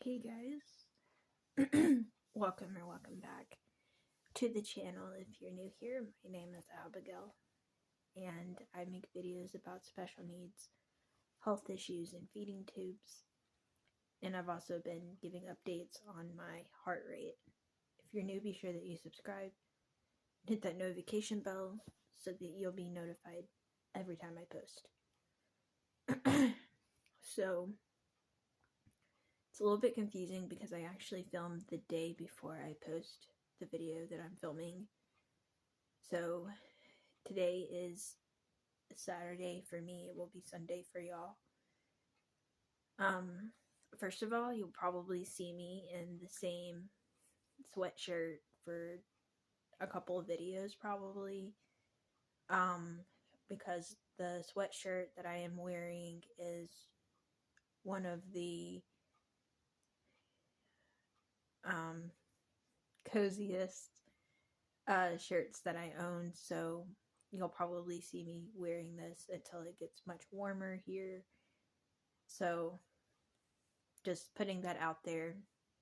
Hey guys, welcome back to the channel. If you're new here, my name is Abigail, and I make videos about special needs, health issues, and feeding tubes. And I've also been giving updates on my heart rate. If you're new, be sure that you subscribe, hit that notification bell so that you'll be notified every time I post. So, it's a little bit confusing because I actually filmed the day before I post the video that I'm filming. So today is Saturday for me. It will be Sunday for y'all. First of all, you'll probably see me in the same sweatshirt for a couple of videos probably. Because the sweatshirt that I am wearing is one of the coziest shirts that I own, so you'll probably see me wearing this until it gets much warmer here. So just putting that out there.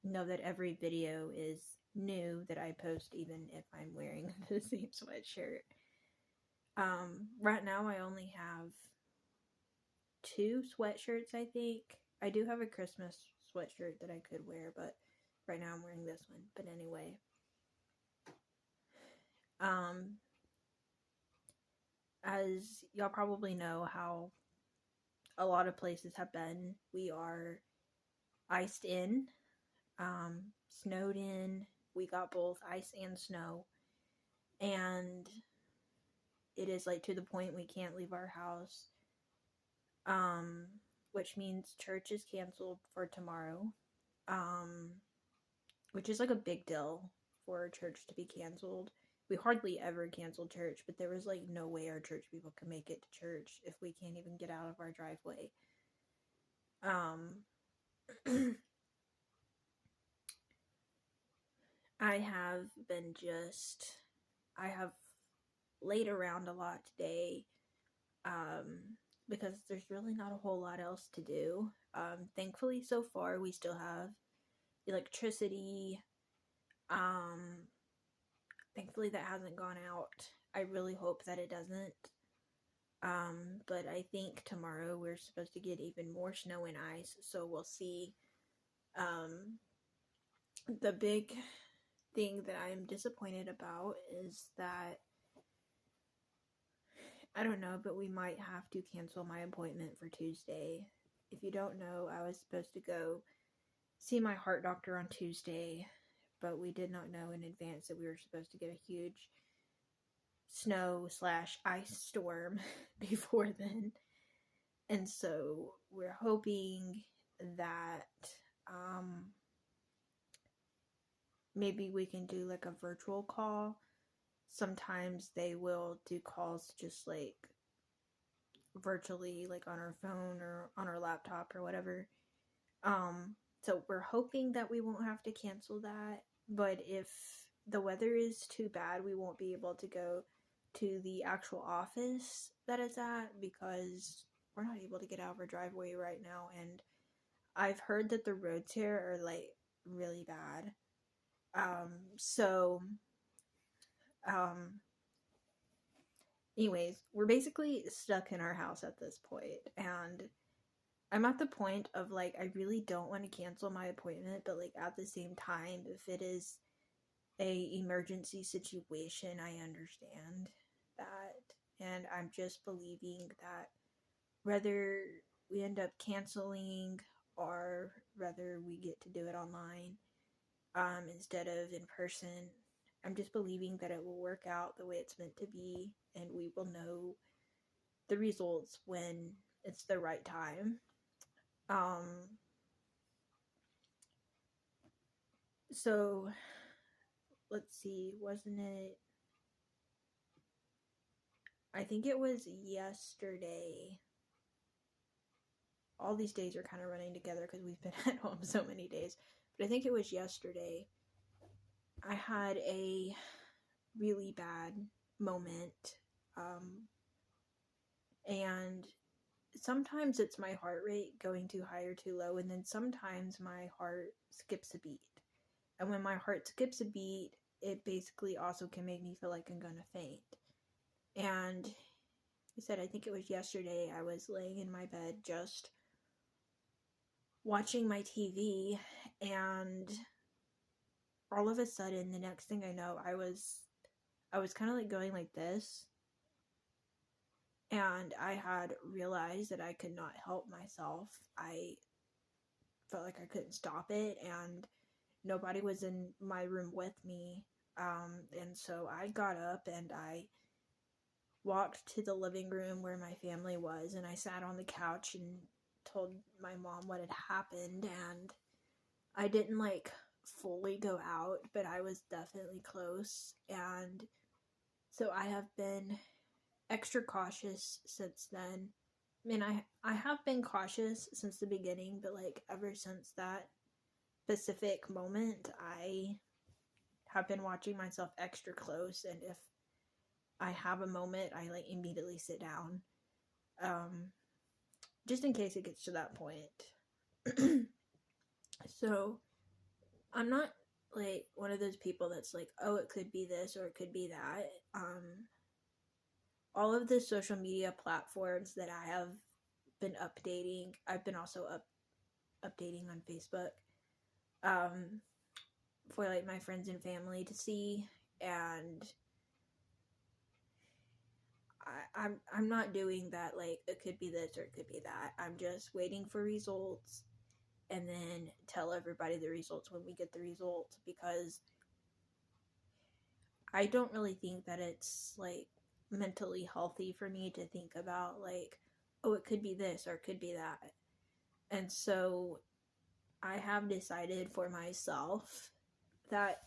Know that every video is new that I post, even if I'm wearing the same sweatshirt. Right now I only have 2 sweatshirts, I think. I do have a Christmas sweatshirt that I could wear, but right now I'm wearing this one. But anyway, as y'all probably know how a lot of places have been, we are iced in, snowed in. We got both ice and snow, and it is like to the point we can't leave our house, which means church is canceled for tomorrow, which is like a big deal for church to be canceled. We hardly ever cancel church, but there was like no way our church people could make it to church if we can't even get out of our driveway. I have laid around a lot today, because there's really not a whole lot else to do. Thankfully, so far, we still have electricity. Thankfully, that hasn't gone out. I really hope that it doesn't. But I think tomorrow we're supposed to get even more snow and ice, so we'll see. The big thing that I'm disappointed about is that, I don't know, but we might have to cancel my appointment for Tuesday. If you don't know, I was supposed to go see my heart doctor on Tuesday, but we did not know in advance that we were supposed to get a huge snow/ice storm before then. And so we're hoping that maybe we can do like a virtual call. Sometimes they will do calls just like virtually, like on our phone or on our laptop or whatever. So we're hoping that we won't have to cancel that, but if the weather is too bad, we won't be able to go to the actual office that it's at because we're not able to get out of our driveway right now, and I've heard that the roads here are like really bad. Anyways, we're basically stuck in our house at this point, and I'm at the point of like, I really don't want to cancel my appointment, but like at the same time, if it is a emergency situation, I understand that. And I'm just believing that whether we end up canceling or whether we get to do it online, instead of in person, I'm just believing that it will work out the way it's meant to be, and we will know the results when it's the right time. So let's see, wasn't it? I think it was yesterday. All these days are kind of running together because we've been at home so many days. But I think it was yesterday. I had a really bad moment. And sometimes it's my heart rate going too high or too low, and then sometimes my heart skips a beat. And when my heart skips a beat, it basically also can make me feel like I'm gonna faint. And I said, I think it was yesterday, I was laying in my bed just watching my TV, and all of a sudden, the next thing I know, I was kind of like going like this, and I had realized that I could not help myself. I felt like I couldn't stop it, and nobody was in my room with me. And so I got up and I walked to the living room where my family was, and I sat on the couch and told my mom what had happened. And I didn't like fully go out, but I was definitely close. And so I have been extra cautious since then. I mean, I have been cautious since the beginning, but like ever since that specific moment, I have been watching myself extra close. And if I have a moment, I like immediately sit down, just in case it gets to that point. So I'm not like one of those people that's like, oh, it could be this or it could be that. All of the social media platforms that I have been updating, I've been also updating on Facebook, for like my friends and family to see. And I'm not doing that like it could be this or it could be that. I'm just waiting for results and then tell everybody the results when we get the results, because I don't really think that it's like mentally healthy for me to think about like, oh, it could be this or it could be that. And so I have decided for myself that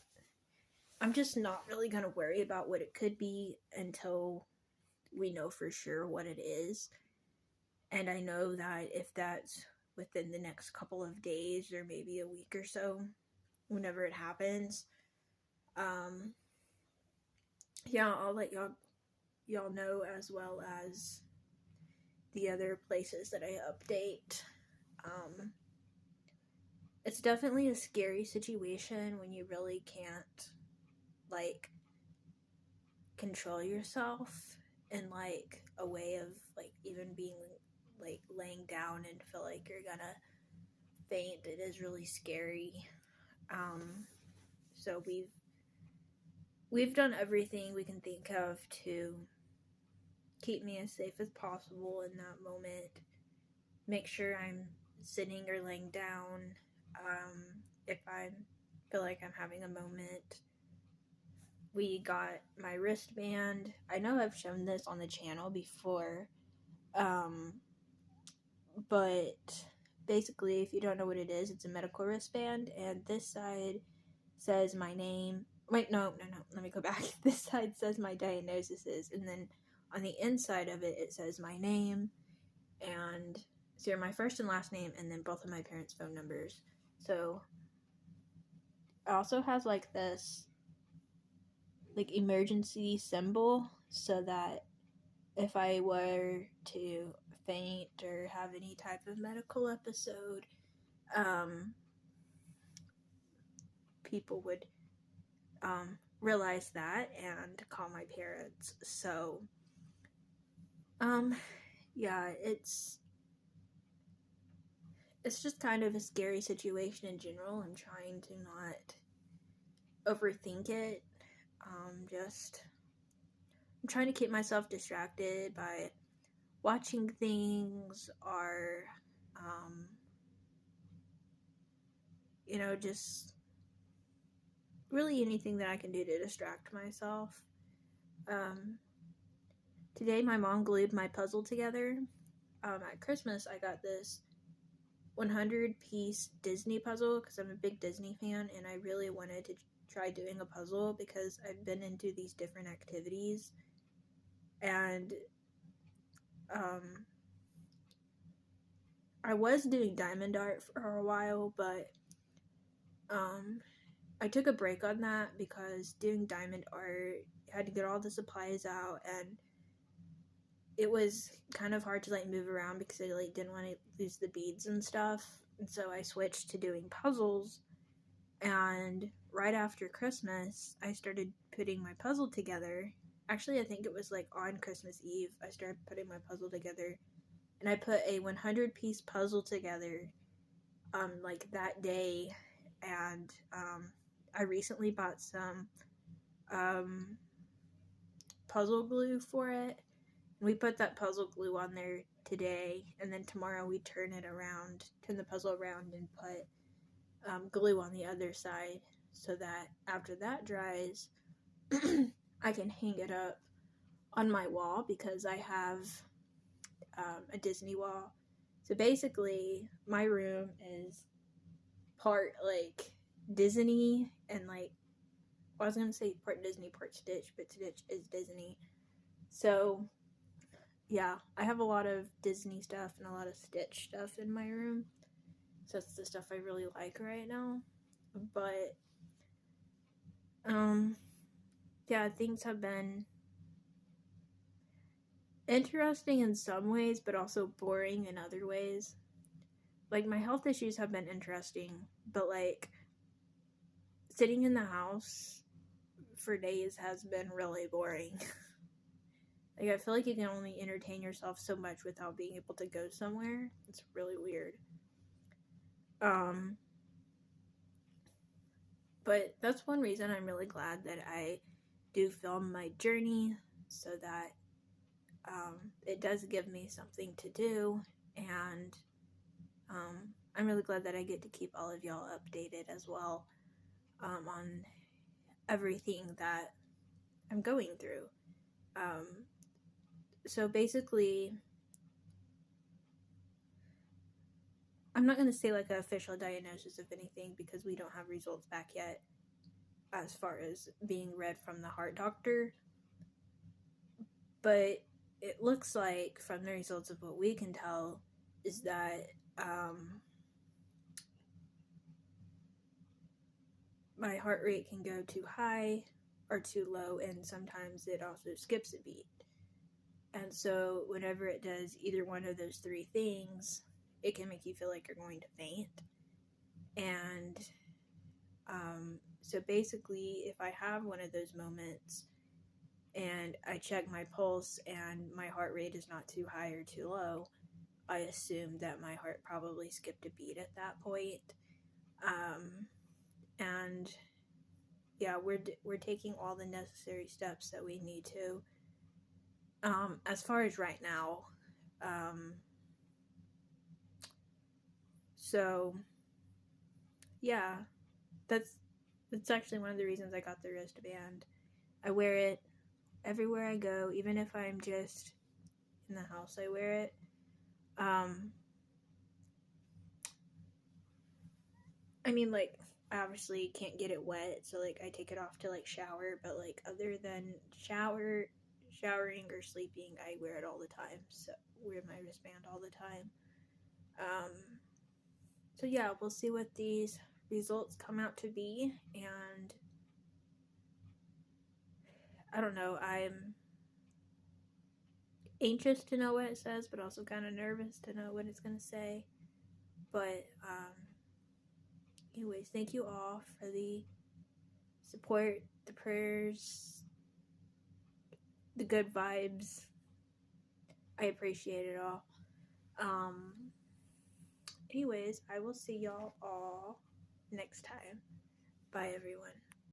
I'm just not really going to worry about what it could be until we know for sure what it is. And I know that if that's within the next couple of days or maybe a week or so, whenever it happens, yeah, I'll let y'all know, as well as the other places that I update. It's definitely a scary situation when you really can't like control yourself in like a way of like even being like laying down and feel like you're gonna faint. It is really scary. So we've done everything we can think of to keep me as safe as possible in that moment. Make sure I'm sitting or laying down. If I feel like I'm having a moment, we got my wristband. I know I've shown this on the channel before, but basically, if you don't know what it is, it's a medical wristband, and this side says my name. Wait, no, let me go back. This side says my diagnosis is, and then on the inside of it, it says my name, and so my first and last name, and then both of my parents' phone numbers. So it also has like this like emergency symbol, so that if I were to faint or have any type of medical episode, people would realize that and call my parents. So yeah, it's just kind of a scary situation in general. I'm trying to not overthink it. I'm trying to keep myself distracted by watching things or just really anything that I can do to distract myself. Today my mom glued my puzzle together. At Christmas I got this 100-piece Disney puzzle because I'm a big Disney fan, and I really wanted to try doing a puzzle because I've been into these different activities, and I was doing diamond art for a while, but I took a break on that because doing diamond art, you had to get all the supplies out, and it was kind of hard to like move around because I like didn't want to lose the beads and stuff. And so I switched to doing puzzles. And right after Christmas, I started putting my puzzle together. Actually, I think it was like on Christmas Eve, I started putting my puzzle together. And I put a 100-piece puzzle together like that day. And I recently bought some puzzle glue for it. We put that puzzle glue on there today, and then tomorrow we turn the puzzle around, and put glue on the other side so that after that dries, I can hang it up on my wall because I have a Disney wall. So basically, my room is part like Disney and like, well, I was gonna say part Disney, part Stitch, but Stitch is Disney. So yeah, I have a lot of Disney stuff and a lot of Stitch stuff in my room. So that's the stuff I really like right now. But yeah, things have been interesting in some ways, but also boring in other ways. Like, my health issues have been interesting, but like sitting in the house for days has been really boring. Like, I feel like you can only entertain yourself so much without being able to go somewhere. It's really weird. But that's one reason I'm really glad that I do film my journey, so that it does give me something to do, and I'm really glad that I get to keep all of y'all updated as well on everything that I'm going through. So basically, I'm not going to say like an official diagnosis of anything because we don't have results back yet as far as being read from the heart doctor. But it looks like from the results of what we can tell is that my heart rate can go too high or too low, and sometimes it also skips a beat. And so whenever it does either one of those three things, it can make you feel like you're going to faint. And so basically, if I have one of those moments and I check my pulse and my heart rate is not too high or too low, I assume that my heart probably skipped a beat at that point. And yeah, we're taking all the necessary steps that we need to. As far as right now, so yeah, that's actually one of the reasons I got the wristband. I wear it everywhere I go, even if I'm just in the house. I wear it. I mean, like, I obviously can't get it wet, so like I take it off to like shower, but like other than showering or sleeping, I wear it all the time. So wear my wristband all the time. So yeah, we'll see what these results come out to be, and I don't know, I'm anxious to know what it says, but also kind of nervous to know what it's going to say. But anyways, thank you all for the support, the prayers, the good vibes. I appreciate it all. Anyways, I will see y'all all next time. Bye, everyone.